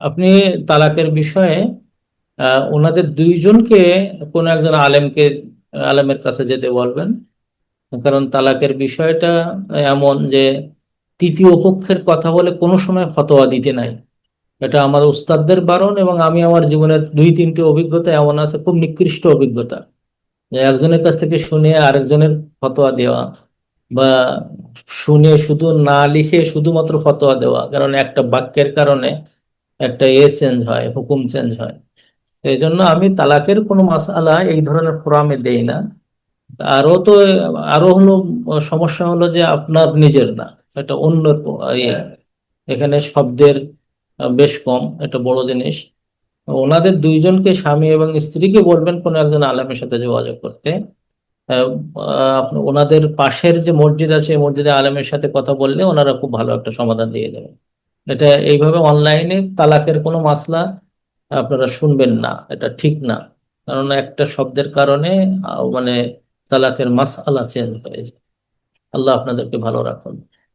আপনি তালাকের বিষয়ে ওনাদের দুইজনকে কোনো একজন আলেমের কাছে যেতে বলবেন। কারণ তালাকের বিষয়টা এমন যে তৃতীয় পক্ষের কথা বলে কোনো সময় ফতোয়া দিতে নাই। এটা আমার উস্তাদদের বারণ, এবং আমি আমার জীবনের দুই তিনটি অভিজ্ঞতা এমন আছে, খুব নিকৃষ্ট অভিজ্ঞতা, যে একজনের কাছ থেকে শুনে আরেকজনের ফতোয়া দেওয়া, বা শুনে শুধু না লিখে শুধুমাত্র ফতোয়া দেওয়া, কারণ একটা বাক্যের কারণে একটা চেঞ্জ হয়, হুকুম চেঞ্জ হয়। এই জন্য আমি তালাকের কোনো মাসআলা এই ধরনের ফোরামে দেই না। আরো তো আরো হলো সমস্যা হলো যে আপনার নিজের না, এটা অন্য ইয়ে। এখানে শব্দের বেশ কম, এটা বড় জিনিস। ওনাদের দুইজনকে, স্বামী এবং স্ত্রীকে বলবেন কোনো একজন আলেমের সাথে যোগাযোগ করতে। ওনাদের পাশের যে মসজিদ আছে, এই মসজিদে আলেমের সাথে কথা বললে ওনারা খুব ভালো একটা সমাধান দিয়ে দেবেন। এটা এইভাবে অনলাইনে তালাকের কোনো মাসলা আপনারা শুনবেন না, এটা ঠিক না। কারণ একটা শব্দের কারণে মানে তালাকের মাসআলা চেঞ্জ হয়ে যায়। আল্লাহ আপনাদেরকে ভালো রাখুন।